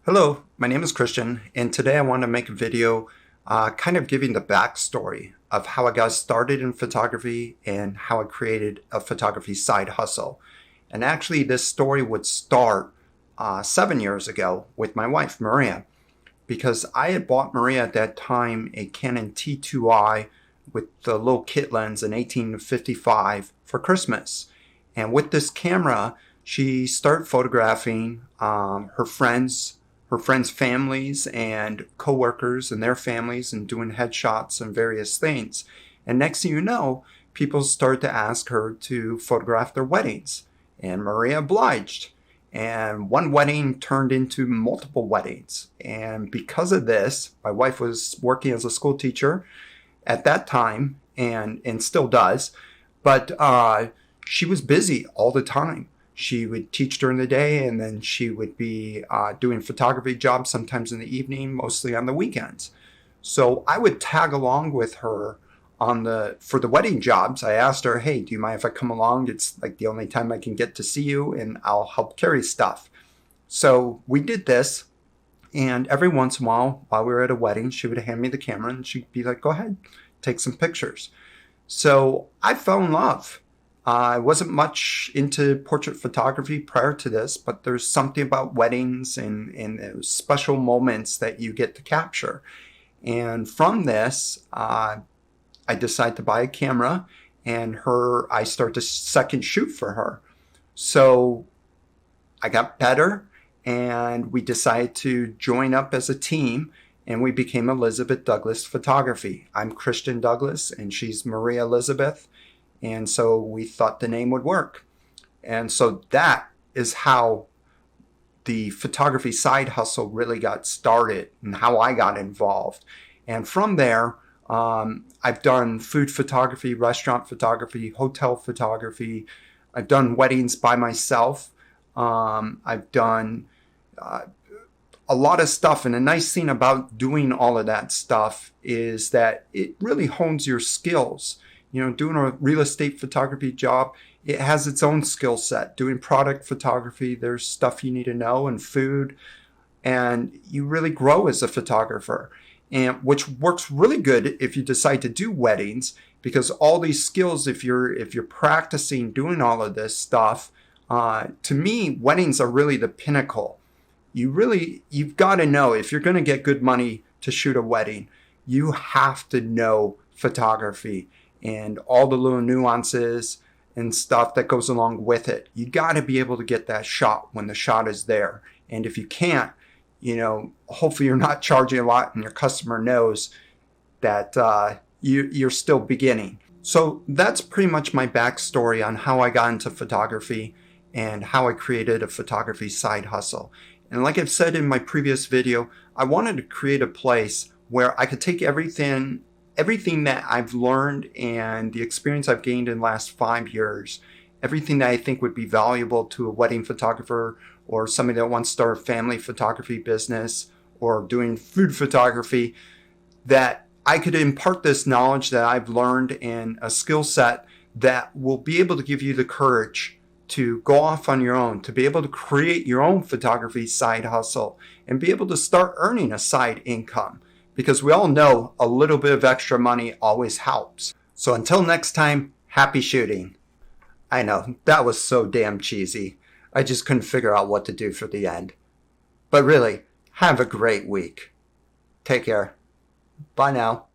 Hello, my name is Christian, and today I want to make a video kind of giving the backstory of how I got started in photography and how I created a photography side hustle. And actually, this story would start 7 years ago with my wife, Maria, because I had bought Maria at that time a Canon T2i with the little kit lens in 1855 for Christmas. And with this camera, she started photographing her friends' families and coworkers and their families and doing headshots and various things. And next thing you know, people start to ask her to photograph their weddings. And Maria obliged. And one wedding turned into multiple weddings. And because of this, my wife was working as a school teacher at that time and still does. But she was busy all the time. She would teach during the day, and then she would be doing photography jobs sometimes in the evening, mostly on the weekends. So I would tag along with her for the wedding jobs. I asked her, "Hey, do you mind if I come along? It's like the only time I can get to see you, and I'll help carry stuff." So we did this, and every once in a while we were at a wedding, she would hand me the camera, and she'd be like, "Go ahead, take some pictures." So I fell in love. I wasn't much into portrait photography prior to this, but there's something about weddings and those special moments that you get to capture. And from this, I decided to buy a camera, and I started a second shoot for her. So I got better, and we decided to join up as a team, and we became Elizabeth Douglas Photography. I'm Christian Douglas, and she's Maria Elizabeth. And so we thought the name would work. And so that is how the photography side hustle really got started and how I got involved. And from there, I've done food photography, restaurant photography, hotel photography. I've done weddings by myself. I've done a lot of stuff. And the nice thing about doing all of that stuff is that it really hones your skills. Doing a real estate photography job, it has its own skill set. Doing product photography, there's stuff you need to know, and food, and you really grow as a photographer. And which works really good if you decide to do weddings, because all these skills, if you're practicing doing all of this stuff, to me, weddings are really the pinnacle. You've got to know, if you're going to get good money to shoot a wedding, you have to know photography and all the little nuances and stuff that goes along with it. You got to be able to get that shot when the shot is there. And if you can't, hopefully you're not charging a lot and your customer knows that you're still beginning. So that's pretty much my backstory on how I got into photography and how I created a photography side hustle. And like I've said in my previous video, I wanted to create a place where I could take everything that I've learned and the experience I've gained in the last 5 years, everything that I think would be valuable to a wedding photographer or somebody that wants to start a family photography business or doing food photography, that I could impart this knowledge that I've learned and a skill set that will be able to give you the courage to go off on your own, to be able to create your own photography side hustle and be able to start earning a side income. Because we all know a little bit of extra money always helps. So until next time, happy shooting. I know, that was so damn cheesy. I just couldn't figure out what to do for the end. But really, have a great week. Take care. Bye now.